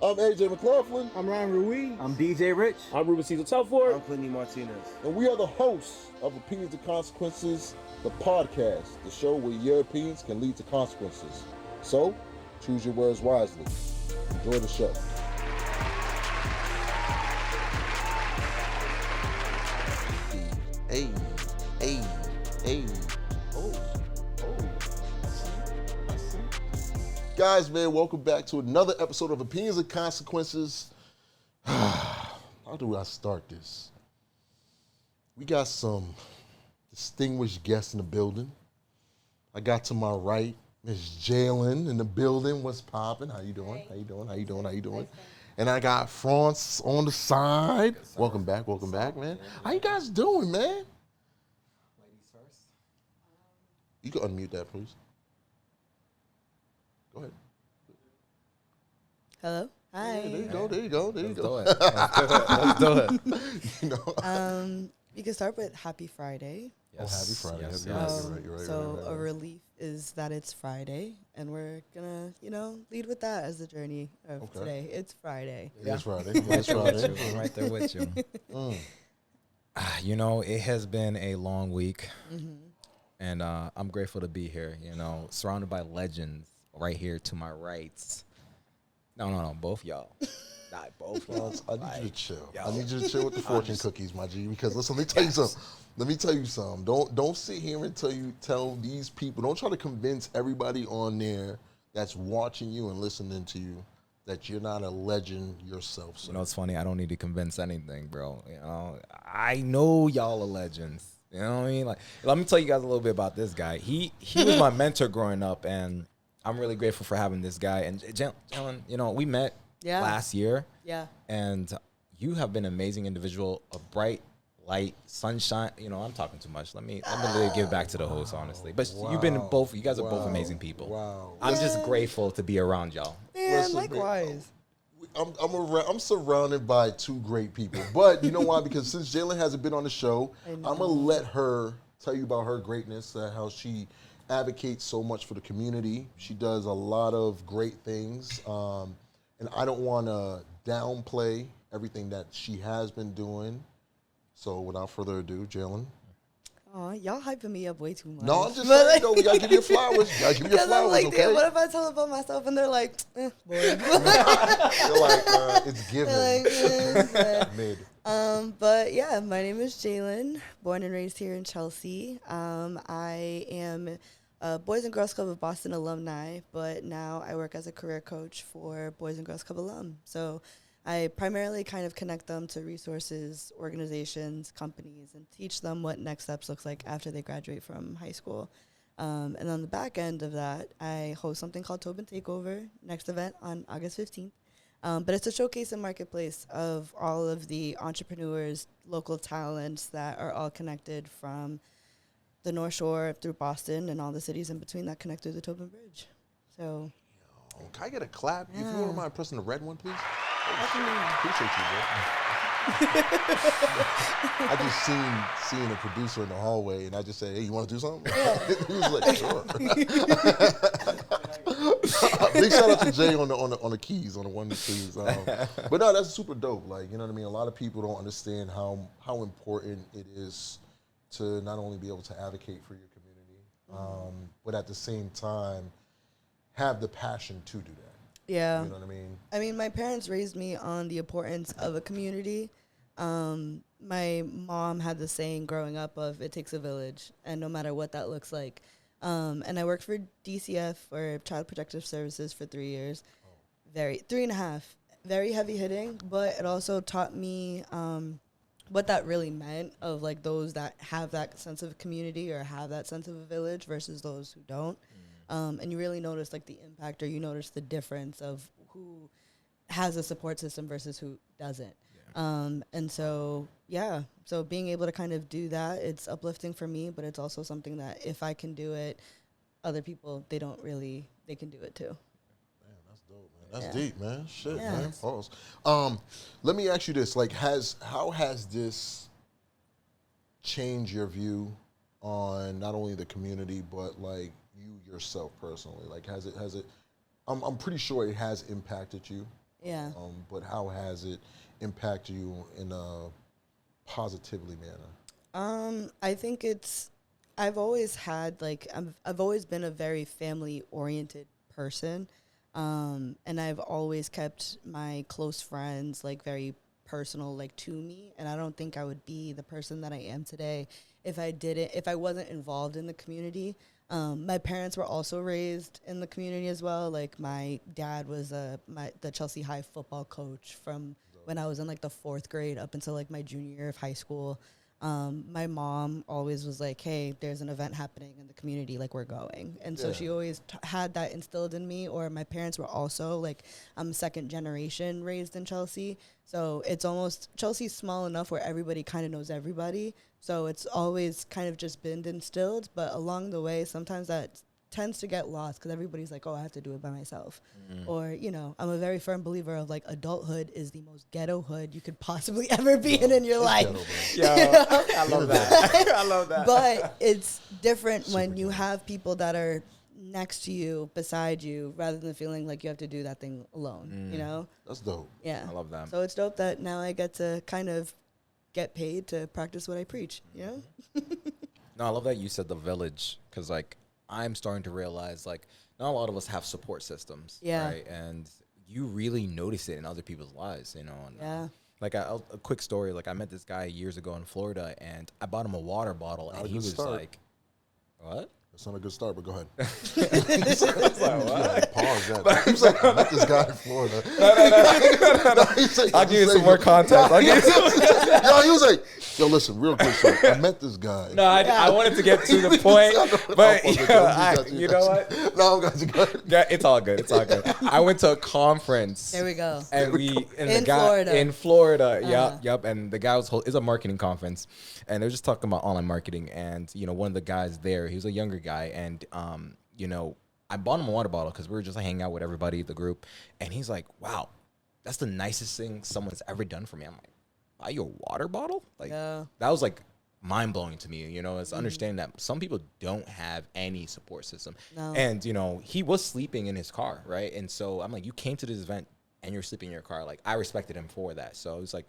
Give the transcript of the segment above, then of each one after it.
I'm AJ McLaughlin. I'm Ryan Ruiz. I'm DJ Rich. I'm Ruben Cesar Telford. I'm Clinty Martinez. And we are the hosts of Opinions and Consequences, the podcast, the show where your opinions can lead to consequences. So, choose your words wisely. Enjoy the show. Hey, hey, hey. Oh. I see. Guys, man, welcome back to another episode of Opinions and Consequences. How do I start this? We got some distinguished guests in the building. I got to my right, Miss Jaylen in the building. What's poppin'? How you doing? Hey. How you doing? And I got Frantz on the side. Yes, welcome back, man. How you guys doing, man? Ladies first. You can unmute that, please. Go ahead. Hello. Hi. Yeah, there you go. Let's do it. You know. You can start with Happy Friday. Happy Friday. Yes, You're yes. right. A relief is that it's Friday, and we're gonna, lead with that as the journey of today. It's Friday. It's Friday. I'm right there with you. It has been a long week, and I'm grateful to be here. Surrounded by legends right here to my right. No, both y'all. Not both y'all. I need you to chill. I need you to chill with the fortune cookies, my G. Because listen, let me tell you something. Don't sit here and tell these people. Don't try to convince everybody on there that's watching you and listening to you that you're not a legend yourself. So. It's funny. I don't need to convince anything, bro. I know y'all are legends. You know what I mean? Like, let me tell you guys a little bit about this guy. He was my mentor growing up, and I'm really grateful for having this guy. And Jaylen, we met last year. Yeah. And you have been an amazing individual, a bright light, sunshine. I'm talking too much. Let me really give back to the host, honestly. But you guys are both amazing people. Wow. I'm just grateful to be around y'all. Yeah, Listen, likewise. I'm surrounded by two great people. But you know why? Because since Jaylen hasn't been on the show, I'm going to let her tell you about her greatness, how she advocates so much for the community. She does a lot of great things. And I don't want to downplay everything that she has been doing. So without further ado, Jaylen. Oh, y'all hyping me up way too much. No, I'm just saying, we got to give you flowers. Because I'm like, damn, what if I tell about myself and they're like, boy. They're like, it's given. Mid. But yeah, my name is Jaylen, born and raised here in Chelsea. I am a Boys and Girls Club of Boston alumni, but now I work as a career coach for Boys and Girls Club alum. So I primarily kind of connect them to resources, organizations, companies, and teach them what next steps looks like after they graduate from high school. And on the back end of that, I host something called Tobin Takeover, next event on August 15th. But it's a showcase and marketplace of all of the entrepreneurs, local talents that are all connected from the North Shore through Boston and all the cities in between that connect through the Tobin Bridge. So, can I get a clap? Yeah. If you wouldn't mind pressing the red one, please. Definitely. Appreciate you, bro. I just seen a producer in the hallway, and I just said, "Hey, you want to do something?" He was like, "Sure." Big shout out to Jay on the keys, on the one keys. But no, that's super dope. Like, you know what I mean? A lot of people don't understand how important it is to not only be able to advocate for your community, but at the same time have the passion to do that. Yeah. You know what I mean? I mean, my parents raised me on the importance of a community. My mom had the saying growing up of it takes a village, and no matter what that looks like. And I worked for DCF, or Child Protective Services, for 3 years. 3.5. Very heavy hitting, but it also taught me what that really meant of like those that have that sense of community or have that sense of a village versus those who don't. And you really notice like the impact, or you notice the difference of who has a support system versus who doesn't. And so, so being able to kind of do that, it's uplifting for me, but it's also something that if I can do it, other people, they can do it too. Man, that's dope, man. That's deep, man. Shit, man. Pause. Let me ask you this. Like, how has this changed your view on not only the community, but like you yourself personally? Like, has it, I'm pretty sure it has impacted you. Yeah. But how has it impacted you in a positively manner? I think I've always had like I've always been a very family oriented person, and I've always kept my close friends like very personal like to me, and I don't think I would be the person that I am today if I wasn't involved in the community. My parents were also raised in the community as well. Like my dad was the Chelsea High football coach from when I was in like the 4th grade up until like my junior year of high school. My mom always was like, hey, there's an event happening in the community, like we're going. And so she always had that instilled in me. Or my parents were also like, I'm second generation raised in Chelsea. So it's almost, Chelsea's small enough where everybody kind of knows everybody. So it's always kind of just been instilled. But along the way, sometimes that tends to get lost because everybody's like, oh, I have to do it by myself. Or, you know, I'm a very firm believer of like adulthood is the most ghetto hood you could possibly ever be in your life. Yo, I love that. I love that. But it's different when you have people that are next to you, beside you, rather than feeling like you have to do that thing alone, you know? That's dope. Yeah. I love that. So it's dope that now I get to kind of get paid to practice what I preach, you know? No, I love that you said the village because, like, I'm starting to realize, like, not a lot of us have support systems, right? And you really notice it in other people's lives, you know? And, like, a quick story, like, I met this guy years ago in Florida, and I bought him a water bottle, and he was like, what? That's not a good start, but go ahead. It's like, what? Pause that. He was like, I met this guy in Florida. No. I'll give you some more context. Yo, he was like, yo, listen, real quick, sir. I met this guy. No, I wanted to get to the point, but you know what? No, guys, go ahead. Yeah, it's all good. It's all good. I went to a conference. There we go. And In Florida. In Florida. Yep. And the guy it's a marketing conference, and they were just talking about online marketing. And you know, one of the guys there, he was a younger guy, and you know, I bought him a water bottle because we were just like, hanging out with everybody, the group, and he's like, "Wow, that's the nicest thing someone's ever done for me." I'm like, "Buy you a water bottle?" Like that was like mind blowing to me. You know, it's understanding that some people don't have any support system, and you know, he was sleeping in his car, right? And so I'm like, "You came to this event and you're sleeping in your car." Like I respected him for that. So it was like,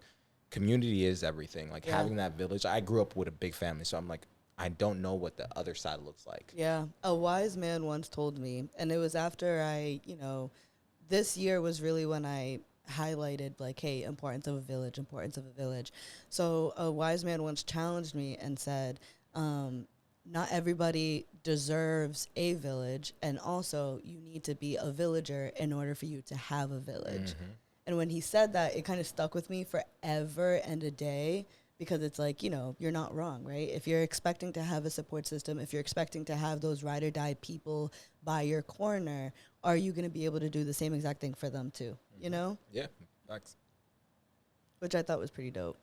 community is everything. Like having that village. I grew up with a big family, so I'm like, I don't know what the other side looks like. Yeah. A wise man once told me, and it was after this year was really when I highlighted like, hey, importance of a village. So a wise man once challenged me and said, not everybody deserves a village, and also you need to be a villager in order for you to have a village. And when he said that, it kind of stuck with me forever and a day. Because it's like, you know, you're not wrong, right? If you're expecting to have a support system, if you're expecting to have those ride or die people by your corner, are you going to be able to do the same exact thing for them too? You know? Yeah, facts. Which I thought was pretty dope.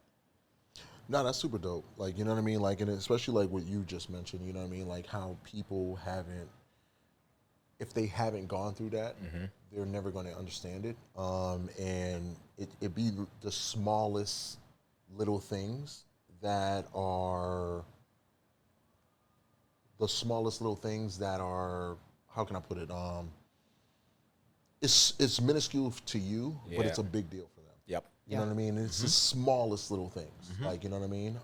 No, that's super dope. Like, you know what I mean? Like, and especially like what you just mentioned, you know what I mean? Like how people if they haven't gone through that, they're never going to understand it. And it be the smallest little things that are how can I put it? It's minuscule to you, but it's a big deal for them. Yep. You know what I mean? It's the smallest little things. Like, you know what I mean?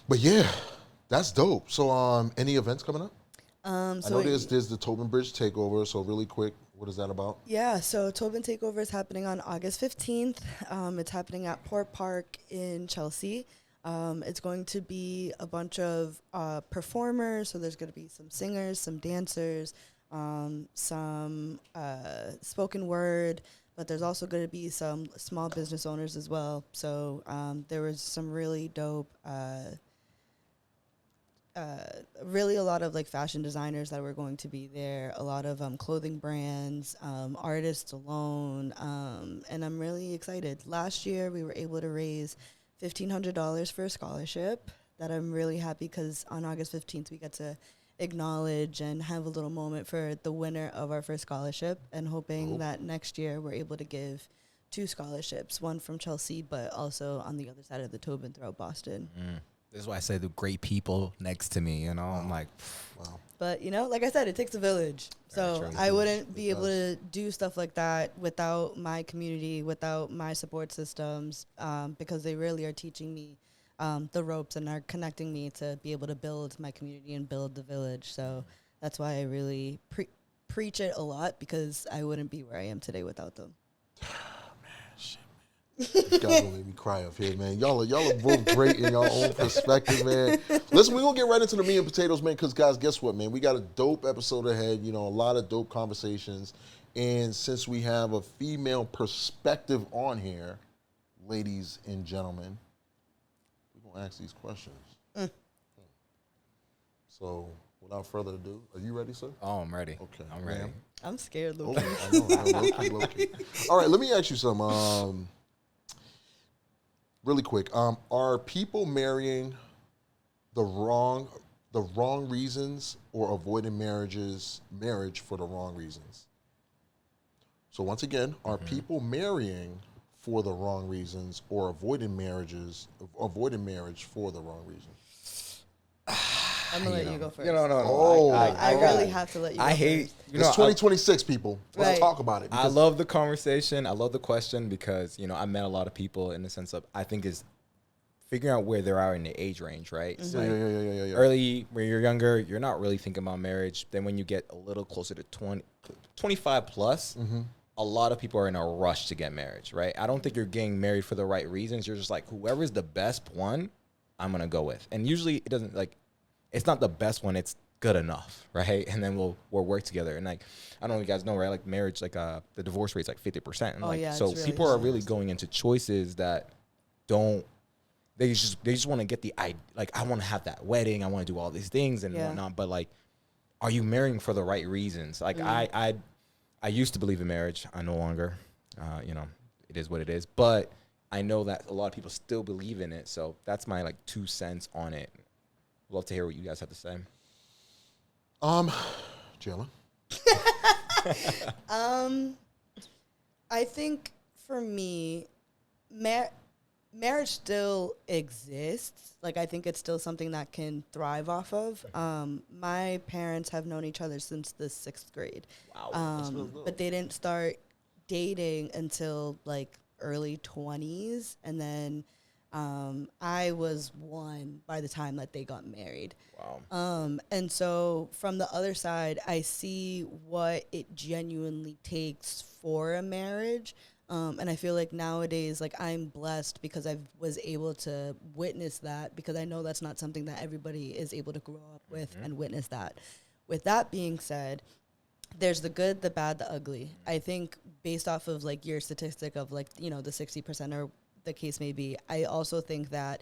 But yeah, that's dope. So any events coming up? I know there's the Tobin Bridge takeover, so really quick, what is that about? Yeah, so Tobin Takeover is happening on August 15th. It's happening at Port Park in Chelsea. It's going to be a bunch of performers, so there's going to be some singers, some dancers, some spoken word, but there's also going to be some small business owners as well. So there was some really dope really a lot of like fashion designers that were going to be there, a lot of clothing brands, artists alone, and I'm really excited. Last year we were able to raise $1,500 for a scholarship that I'm really happy because on August 15th we got to acknowledge and have a little moment for the winner of our first scholarship, and hoping that next year we're able to give 2 scholarships, one from Chelsea but also on the other side of the Tobin throughout Boston. This is why I say the great people next to me, you know. I'm like, But, like I said, it takes a village. So truly I does. wouldn't be It able to do stuff like that without my community, without my support systems, because they really are teaching me the ropes and are connecting me to be able to build my community and build the village. So that's why I really preach it a lot, because I wouldn't be where I am today without them. You guys gonna make me cry up here, man. Y'all are both great in your own perspective, man. Listen, we're gonna get right into the meat and potatoes, man, because guys, guess what, man? We got a dope episode ahead, a lot of dope conversations. And since we have a female perspective on here, ladies and gentlemen, we're gonna ask these questions. So without further ado, are you ready, sir? Oh, I'm ready. Okay. I'm ready. Ma'am? I'm scared, Oh, Loki. I know, low-key. All right, let me ask you something. Really quick. Are people marrying the wrong reasons or avoiding marriage for the wrong reasons? So once again, are people marrying for the wrong reasons or avoiding marriage for the wrong reasons? I'm going to let you go first. No. Oh. I really have to let you go I hate. first. It's 2026, people. Let's Right. talk about it. I love the conversation. I love the question because I met a lot of people in the sense of I think is figuring out where they are in the age range, right? So Yeah. early when you're younger, you're not really thinking about marriage. Then when you get a little closer to 25 plus, a lot of people are in a rush to get married, right? I don't think you're getting married for the right reasons. You're just like, whoever's the best one, I'm going to go with. And usually it doesn't it's not the best one. It's good enough, right? And then we'll work together. And I don't know if you guys know, right? Like marriage, the divorce rate's 50%. And so it's really people are really going into choices that don't. They just want to get I want to have that wedding. I want to do all these things and whatnot. But are you marrying for the right reasons? I used to believe in marriage. I no longer. It is what it is. But I know that a lot of people still believe in it. So that's my 2 cents on it. Love to hear what you guys have to say. Jaylen. I think for me, marriage still exists. I think it's still something that can thrive off of. My parents have known each other since the 6th grade. Wow. But they didn't start dating until early 20s. And then I was 1 by the time that they got married. Wow. And so from the other side, I see what it genuinely takes for a marriage. And I feel like nowadays, I'm blessed because I was able to witness that, because I know that's not something that everybody is able to grow up with and witness that. With that being said, there's the good, the bad, the ugly. I think based off of your statistic of the 60% or the case may be, I also think that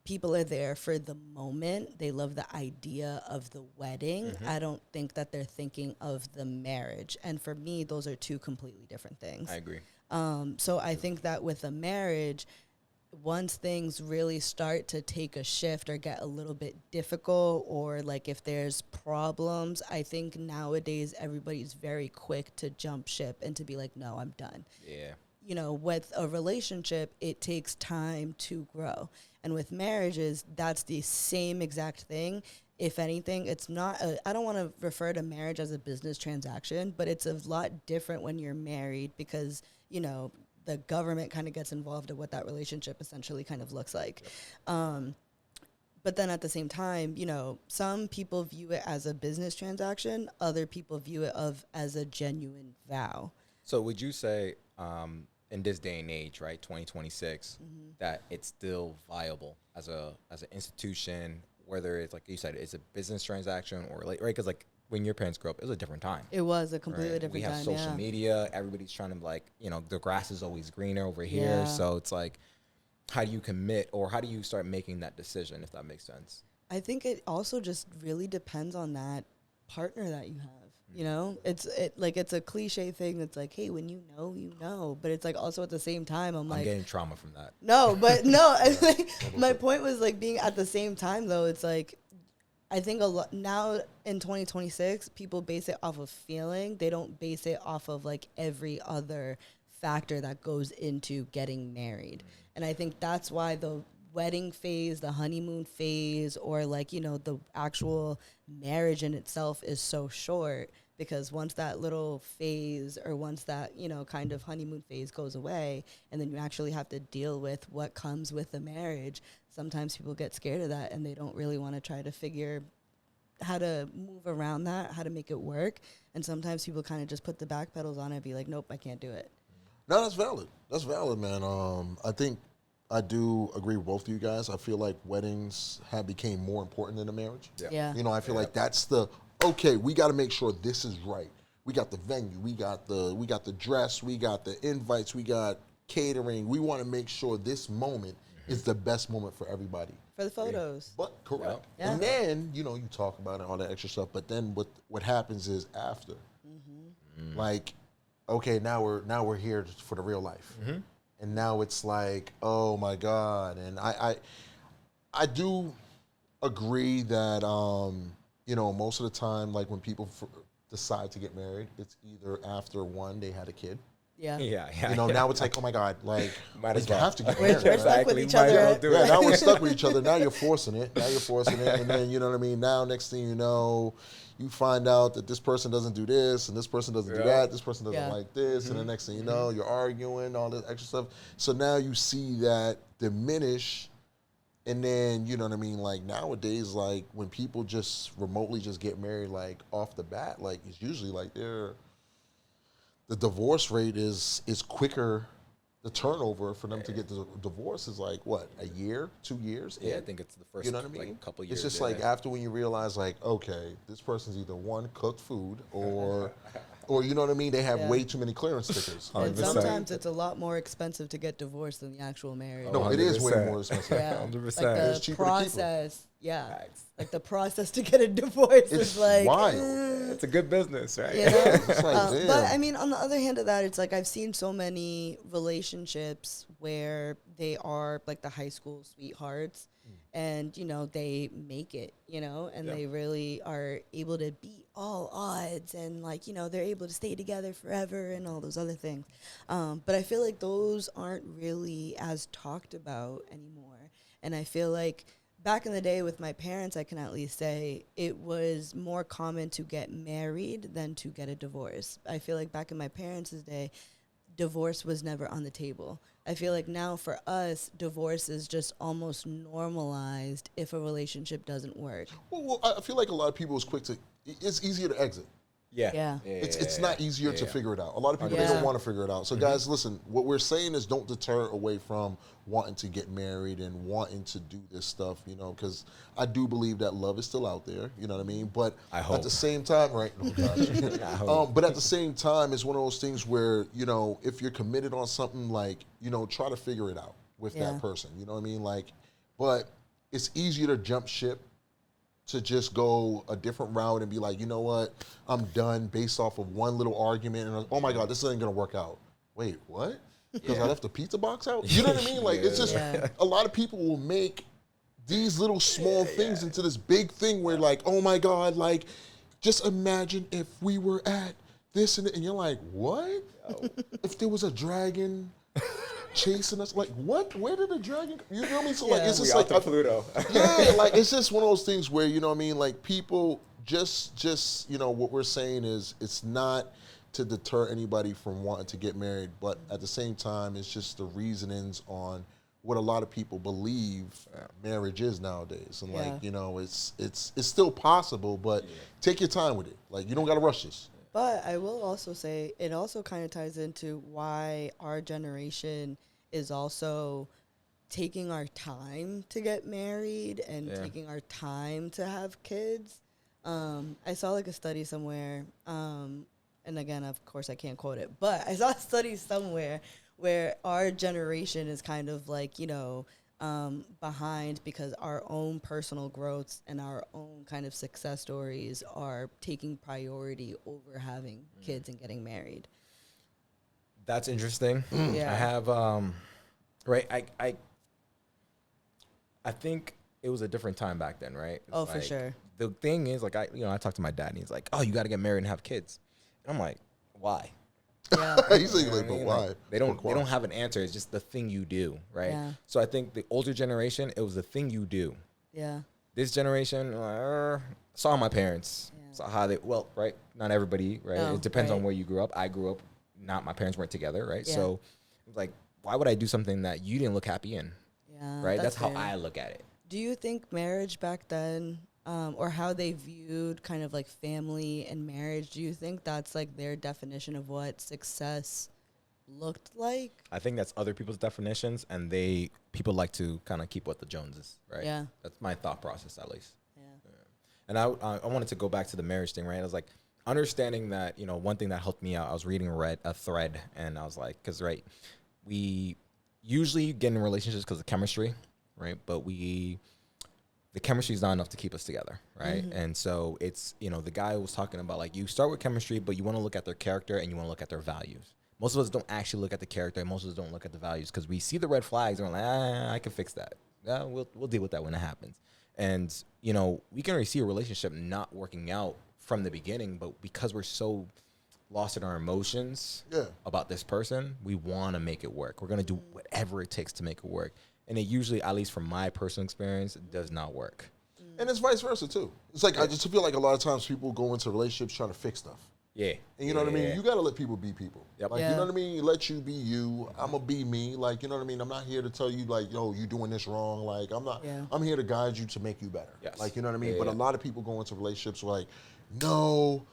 people are there for the moment. They love the idea of the wedding. I don't think that they're thinking of the marriage. And for me, those are 2 completely different things. I agree. So I think that with a marriage, once things really start to take a shift or get a little bit difficult, or if there's problems, I think nowadays everybody's very quick to jump ship and to be like, no, I'm done. Yeah. With a relationship, it takes time to grow. And with marriages, that's the same exact thing. If anything, it's not, I don't want to refer to marriage as a business transaction, but it's a lot different when you're married because, the government kind of gets involved in what that relationship essentially kind of looks like. But then at the same time, some people view it as a business transaction. Other people view it as a genuine vow. So would you say, in this day and age, right, 2026, that it's still viable as an institution, whether it's like you said, it's a business transaction or right? Because when your parents grew up, it was a different time. It was a completely Right? different We have time. social media. Everybody's trying to the grass is always greener over here. Yeah. So it's how do you commit or how do you start making that decision, if that makes sense? I think it also just really depends on that partner that you have. It's a cliche thing that's hey, when you know, but it's also at the same time I'm getting trauma from that. No, but no, my point was being at the same time though, it's I think a lot now in 2026 people base it off of feeling. They don't base it off of every other factor that goes into getting married. And I think that's why wedding phase, the honeymoon phase, or like, the actual marriage in itself is so short, because once that little phase, or once that, kind of honeymoon phase goes away, and then you actually have to deal with what comes with the marriage, sometimes people get scared of that and they don't really want to try to figure how to move around that, how to make it work. And sometimes people kind of just put the back pedals on it and be like, nope, I can't do it. No, that's valid. That's valid, man. I think I do agree with both of you guys. I feel like weddings have became more important than a marriage. Yeah. I feel like that's okay, we got to make sure this is right. We got the venue, we got the dress, we got the invites, we got catering. We want to make sure this moment is the best moment for everybody. For the photos. But correct. Yeah. And then, you talk about it, all that extra stuff, but then what happens is after. Like, okay, now we're here for the real life. And now it's like, oh my God. And I do agree that most of the time, like when people decide to get married, it's either after one, they had a kid. Yeah. Yeah. Now it's like, oh my God, like, Might as you well. have to get We're married. stuck with Exactly. each Might as other. well do Yeah, it. now we're stuck with each other. Now you're forcing it. And then, you know what I mean? Now, next thing you know, you find out that this person doesn't do this and this person doesn't do that. This person doesn't like this. And the next thing you know, you're arguing, all this extra stuff. So now you see that diminish. And then, you know what I mean? Like nowadays, like when people just remotely just get married, like off the bat, like it's usually like the divorce rate is quicker. The turnover for them to get the divorce is like, what, a year, 2 years? Yeah, I think it's the first, You know what I mean? like, couple years. It's just like after when you realize, like, okay, this person's either one, cooked food, or you know what I mean? They have way too many clearance stickers. And 100%. sometimes it's a lot more expensive to get divorced than the actual marriage. No, it is way 100%. more expensive. Yeah. 100%. Like It's the cheaper to keep 'em. process. Yeah. Like the process to get a divorce It's is like wild. It's a good business, right? You know? It's like, damn. But I mean, on the other hand of that, it's like I've seen so many relationships where they are like the high school sweethearts, and they make it, and they really are able to beat all odds, and like they're able to stay together forever and all those other things. But I feel like those aren't really as talked about anymore, and I feel like back in the day with my parents, I can at least say it was more common to get married than to get a divorce. I feel like back in my parents' day, divorce was never on the table. I feel like now for us, divorce is just almost normalized if a relationship doesn't work. Well, I feel like a lot of people is quick to. It's easier to exit. Yeah. It's not easier to figure it out. A lot of people, they Yeah. don't want to figure it out. So guys, listen, what we're saying is don't deter away from wanting to get married and wanting to do this stuff, because I do believe that love is still out there, you know what I mean? But I hope. at the same time, right? Oh, gosh. I hope. But at the same time, it's one of those things where, if you're committed on something, like, try to figure it out with Yeah. that person, you know what I mean? Like, but it's easier to jump ship, to just go a different route and be like, you know what, I'm done based off of one little argument, and oh my God, this isn't gonna work out. Wait, what? Because I left the pizza box out? You know what I mean? Like, it's just, a lot of people will make these little small things into this big thing where like, oh my God, like, just imagine if we were at this and you're like, what? If there was a dragon chasing us, like, what? Where did the dragon? You know what I mean? So like, it's just like Pluto. yeah, like it's just one of those things where, you know what I mean, like people just what we're saying is it's not to deter anybody from wanting to get married, but at the same time, it's just the reasonings on what a lot of people believe marriage is nowadays, and like it's still possible, but take your time with it. Like, you don't got to rush this. But I will also say it also kind of ties into why our generation is also taking our time to get married and taking our time to have kids. I saw like a study somewhere, and again, of course, I can't quote it, but I saw a study somewhere where our generation is kind of like, behind because our own personal growths and our own kind of success stories are taking priority over having kids and getting married. That's interesting. Yeah. I have right. I think it was a different time back then, right? It's Oh, for sure. The thing is, like, I talked to my dad, and he's like, "Oh, you got to get married and have kids." And I'm like, "Why?" Yeah. He's like, You know what I but mean? why? Like, they don't Pourquoi? have an answer. It's just the thing you do, right? Yeah. So I think the older generation, it was the thing you do. Yeah. This generation, saw my parents, Yeah. saw how they, well, right? Not everybody, right? No, It depends on right. where you grew up. I grew up, not my parents weren't together, right? Yeah. So it was like, why would I do something that you didn't look happy in, Yeah. right? That's how fair. I look at it. Do you think marriage back then, or how they viewed kind of like family and marriage, do you think that's like their definition of what success looked like? I think that's other people's definitions, and people like to kind of keep what the Joneses, right? Yeah. That's my thought process, at least. Yeah. And I wanted to go back to the marriage thing, right? I was like, understanding that, one thing that helped me out, I was reading a thread, and I was like, because, right, we usually get in relationships because of chemistry, right? But the chemistry is not enough to keep us together, right? Mm-hmm. And so it's, the guy was talking about, like, you start with chemistry, but you want to look at their character and you want to look at their values. Most of us don't actually look at the character, and most of us don't look at the values because we see the red flags and we're like, I can fix that. Yeah, we'll deal with that when it happens. And, we can already see a relationship not working out from the beginning, but because we're so lost in our emotions about this person, we want to make it work. We're going to do whatever it takes to make it work. And it usually, at least from my personal experience, it does not work. And it's vice versa too. It's like I just feel like a lot of times people go into relationships trying to fix stuff. Yeah. And you know what I mean? Yeah. You got to let people be people. Yep. Like, Yeah. you know what I mean? Let you be you. I'm going to be me. Like, you know what I mean? I'm not here to tell you, like, yo, you doing this wrong. Like, I'm not. Yeah. I'm here to guide you to make you better. Yes. Like, you know what I mean? Yeah, But yeah. a lot of people go into relationships like, no,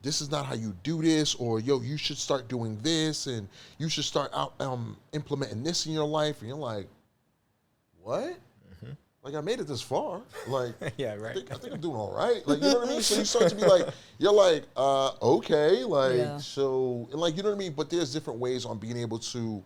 this is not how you do this. Or, yo, you should start doing this. And you should start out implementing this in your life. And you're like, what? Like, I made it this far. Like, Yeah, right. I think I'm doing all right. Like, you know what I mean? So you start to be like, you're like, okay. Like, Yeah. so, and like, you know what I mean? But there's different ways on being able to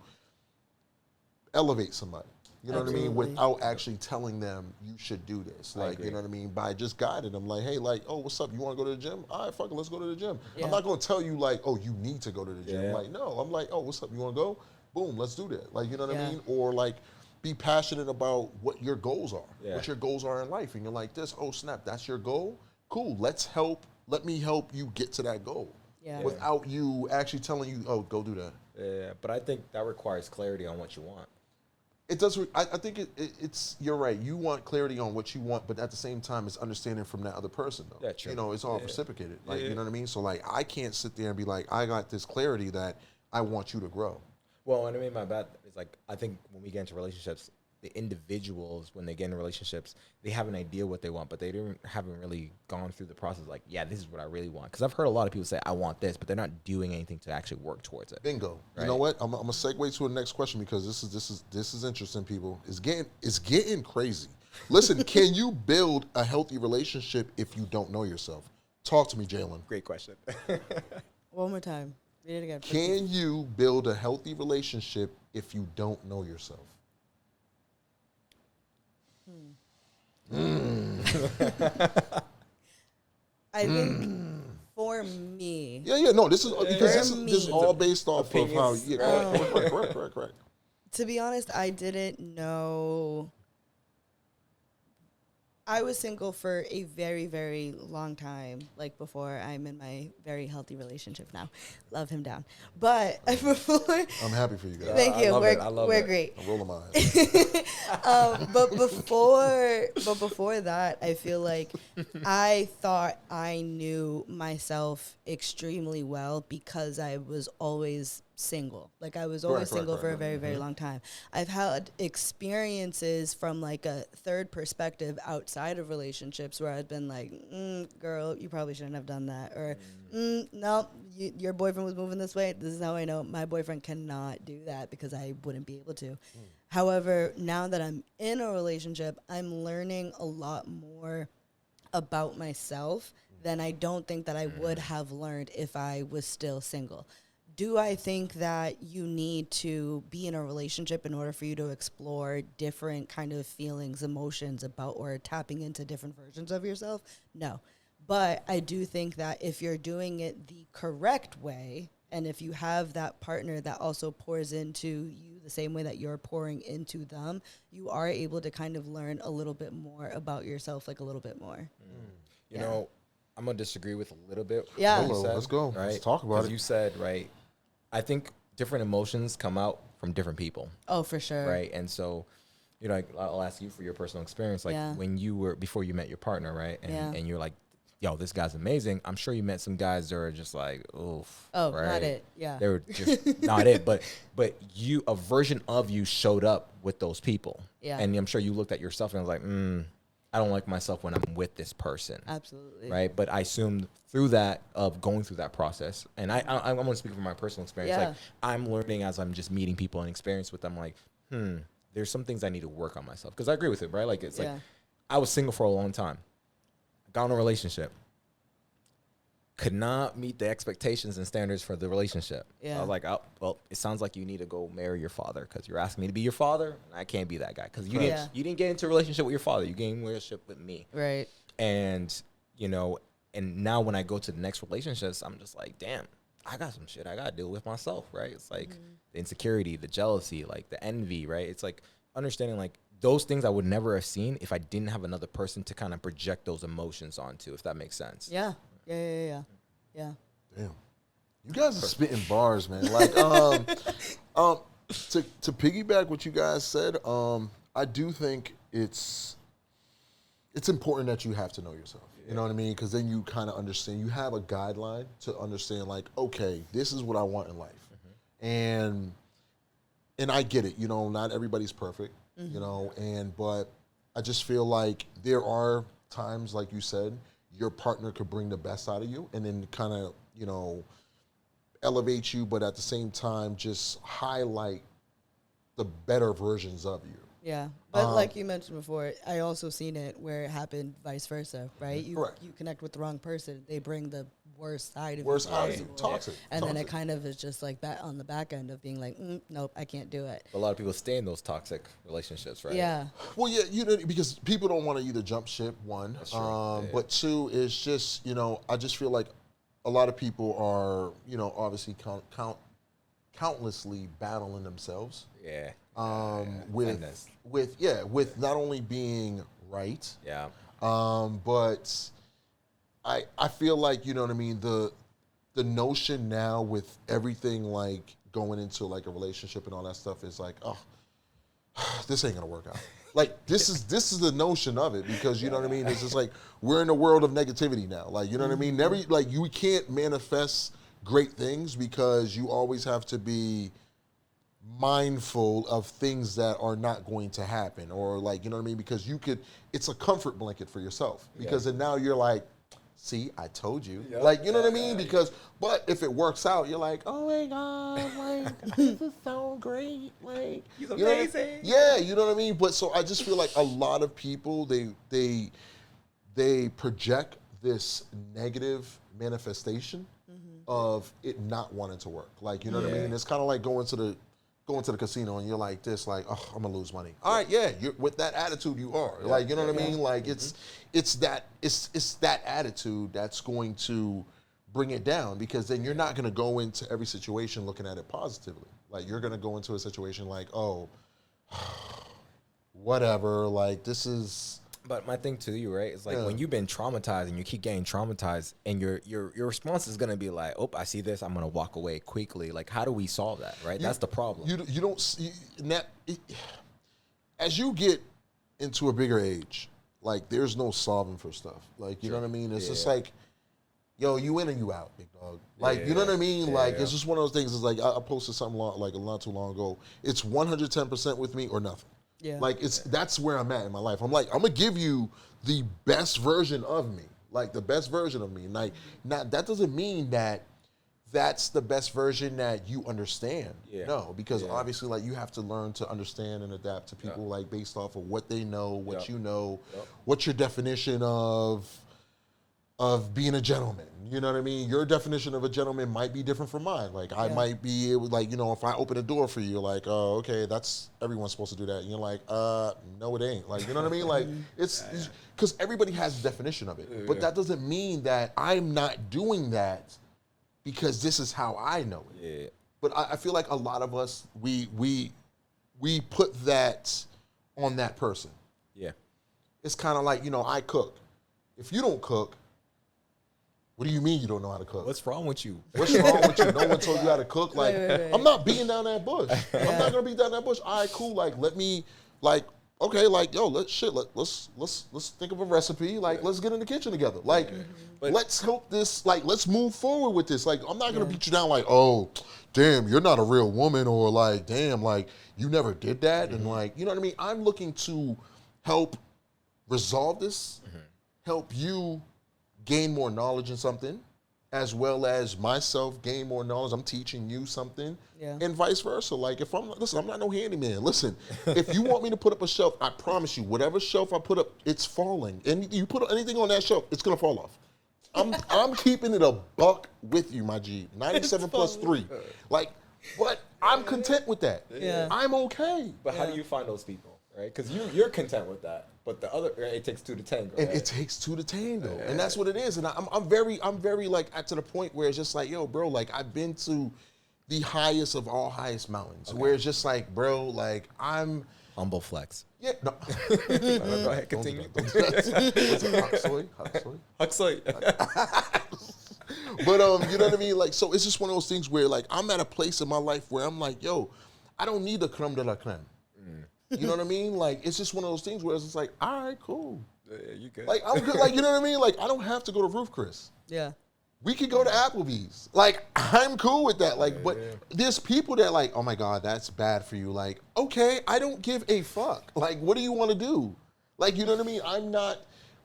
elevate somebody. You know what I mean? Absolutely. Without actually telling them you should do this. Like, you agree. know what I mean? By just guiding them, like, hey, like, oh, what's up? You want to go to the gym? All right, fuck it, let's go to the gym. Yeah. I'm not going to tell you, like, oh, you need to go to the gym. Yeah. Like, no, I'm like, oh, what's up? You want to go? Boom, let's do that. Like, you know what Yeah. I mean? Or, like, be passionate about what your goals are, Yeah. what your goals are in life. And you're like this, oh, snap, that's your goal? Cool, let me help you get to that goal. Yeah. Without you actually telling you, oh, go do that. Yeah, but I think that requires clarity on what you want. It does. I think it's. You're right. You want clarity on what you want, but at the same time, it's understanding from that other person, though. Yeah, true. You know, it's all Yeah. reciprocated. Like, Yeah. you know what I mean. So, like, I can't sit there and be like, I got this clarity that I want you to grow. Well, and I mean, my bad is like, I think when we get into relationships, the individuals, when they get into relationships, they have an idea what they want, but they haven't really gone through the process. Like, yeah, this is what I really want. Because I've heard a lot of people say, I want this, but they're not doing anything to actually work towards it. Bingo. Right. You know what? I'm gonna segue to the next question because this is interesting, people. It's getting crazy. Listen, can you build a healthy relationship if you don't know yourself? Talk to me, Jaylen. Great question. One more time. Read it again. Can you build a healthy relationship if you don't know yourself? I think for me, Yeah, no. This is because this is me. all based off of how. Opinions. Yeah, correct. to be honest, I didn't know. I was single for a very, very long time, like before I'm in my very healthy relationship now. Love him down. But before, I'm happy for you guys. thank I you. love it. I love We're it. great. I'm rolling my eyes. But before that, I feel like I thought I knew myself extremely well because I was always single. Like I was always single for a very, very long time. I've had experiences from like a third perspective outside of relationships where I've been like, girl, you probably shouldn't have done that. Or, no, your boyfriend was moving this way. This is how I know my boyfriend cannot do that because I wouldn't be able to. However, now that I'm in a relationship, I'm learning a lot more about myself than I don't think that I would have learned if I was still single. Do I think that you need to be in a relationship in order for you to explore different kind of feelings, emotions about, or tapping into different versions of yourself? No. But I do think that if you're doing it the correct way, and if you have that partner that also pours into you the same way that you're pouring into them, you are able to kind of learn a little bit more about yourself, like a little bit more. You know, I'm going to disagree with a little bit. Yeah. what you Hello, said, let's go. Right? Let's talk about 'Cause it. You said, right, I think different emotions come out from different people, Oh, for sure. right? And so, you know, like, I'll ask you for your personal experience, like Yeah. when you were before you met your partner, right? And Yeah. and you're like, yo, this guy's amazing. I'm sure you met some guys that are just like, oof. Oh, right? not it. Yeah. They were just not it, but you, a version of you showed up with those people. Yeah. And I'm sure you looked at yourself and was like, I don't like myself when I'm with this person. Absolutely. Right. But I assumed through that of going through that process, and I'm going to speak from my personal experience. Yeah. Like I'm learning as I'm just meeting people and experience with them, like, there's some things I need to work on myself. Cause I agree with it, right? Like it's like, I was single for a long time, got in a relationship, could not meet the expectations and standards for the relationship. Yeah. I was like, oh, well, it sounds like you need to go marry your father because you're asking me to be your father. And I can't be that guy because you didn't get into a relationship with your father. You get into a relationship with me. Right. And, you know, and now when I go to the next relationships, I'm just like, damn, I got some shit I got to deal with myself, right? It's like the insecurity, the jealousy, like the envy, right? It's like understanding like those things I would never have seen if I didn't have another person to kind of project those emotions onto, if that makes sense. Yeah. Yeah. Damn. You guys are spitting bars, man. Like, to piggyback what you guys said, I do think it's important that you have to know yourself. You know what I mean? Because then you kind of understand. You have a guideline to understand, like, okay, this is what I want in life. And I get it. You know, not everybody's perfect, you know, but I just feel like there are times, like you said, your partner could bring the best out of you and then kind of, you know, elevate you, but at the same time, just highlight the better versions of you. Yeah. But like you mentioned before, I also seen it where it happened vice versa, right? You connect with the wrong person, they bring the worst side of you. Toxic. And then it kind of is just like that on the back end of being like, nope, I can't do it. A lot of people stay in those toxic relationships, right? Yeah. Well, yeah, you know, because people don't want to either jump ship, one. That's true. But two, is just, you know, I just feel like a lot of people are, you know, obviously countlessly battling themselves. Yeah. With not only being right. Yeah. But I feel like, you know what I mean, the notion now with everything like going into like a relationship and all that stuff is like, oh, this ain't gonna work out. Like this is the notion of it, because you know what I mean? It's just like we're in a world of negativity now. Like, you know what I mean? Never like you can't manifest great things because you always have to be mindful of things that are not going to happen, or like, you know what I mean? Because it's a comfort blanket for yourself, because then now you're like, see, I told you. Yep. Like, you know what I mean? Because, but if it works out, you're like, oh my God, like, this is so great. Like, he's amazing. Yeah, you know what I mean? But so I just feel like a lot of people, they project this negative manifestation of it not wanting to work. Like, you know what I mean? It's kind of like going to the casino and you're like this, like, oh, I'm gonna lose money. All right, yeah, you're, with that attitude you are. Like, you know what I mean? Like, it's that attitude that's going to bring it down, because then you're not gonna go into every situation looking at it positively. Like, you're gonna go into a situation like, oh, whatever, like, this is. But my thing to you, right, is like when you've been traumatized and you keep getting traumatized, and your response is gonna be like, "Oh, I see this, I'm gonna walk away quickly." Like, how do we solve that, right? That's the problem. You don't see as you get into a bigger age, like, there's no solving for stuff. Like, you know what I mean? It's just like, yo, you in and you out, big dog. Like, you know what I mean? Like, it's just one of those things. It's like I posted something like not too long ago. It's 110% with me or nothing. Yeah. Like, that's where I'm at in my life. I'm like, I'm gonna give you the best version of me, like the best version of me. Like, not that doesn't mean that that's the best version that you understand. Yeah. No, because obviously, like, you have to learn to understand and adapt to people, like, based off of what they know, what you know, what's your definition of being a gentleman. You know what I mean? Your definition of a gentleman might be different from mine. Like, I might be able, like, you know, if I open a door for you, like, oh, okay, that's, everyone's supposed to do that. And you're like, no, it ain't. Like, you know what I mean? Like, it's, because everybody has a definition of it. But that doesn't mean that I'm not doing that because this is how I know it. Yeah. But I feel like a lot of us, we put that on that person. Yeah. It's kind of like, you know, I cook. If you don't cook, What do you mean you don't know how to cook? What's wrong with you? What's wrong with you? No one told you how to cook. Like, Right. I'm not beating down that bush. I'm not gonna beat down that bush. All right, cool. Like, let me, like, okay, like, yo, let's think of a recipe. Like, let's get in the kitchen together. Like, let's help this. Like, let's move forward with this. Like, I'm not gonna beat you down. Like, oh, damn, you're not a real woman, or like, damn, like, you never did that, and like, you know what I mean. I'm looking to help resolve this, help you gain more knowledge in something, as well as myself gain more knowledge. I'm teaching you something, and vice versa. Like, if I'm not no handyman. Listen, if you want me to put up a shelf, I promise you, whatever shelf I put up, it's falling. And you put anything on that shelf, it's gonna fall off. I'm keeping it a buck with you, my G. 97 plus 3. Like, but I'm content with that. Yeah. I'm okay. But how do you find those people, right? Because you're content with that, but the other, it takes two to tango. And right? it takes two to tango, and that's what it is. And I'm very like to the point where it's just like, yo, bro, like I've been to the highest of all highest mountains, where it's just like, bro, like I'm humble flex. yeah, no. Go ahead, continue. Don't do that. Hot soy. But you know what I mean? Like, so it's just one of those things where like I'm at a place in my life where I'm like, yo, I don't need the creme de la creme. You know what I mean? Like, it's just one of those things where it's just like, all right, cool. Yeah, you good. Like, I'm good. Like, you know what I mean? Like, I don't have to go to Roof Chris. Yeah. We could go to Applebee's. Like, I'm cool with that. Like, but there's people that like, oh my God, that's bad for you. Like, okay, I don't give a fuck. Like, what do you want to do? Like, you know what I mean? I'm not,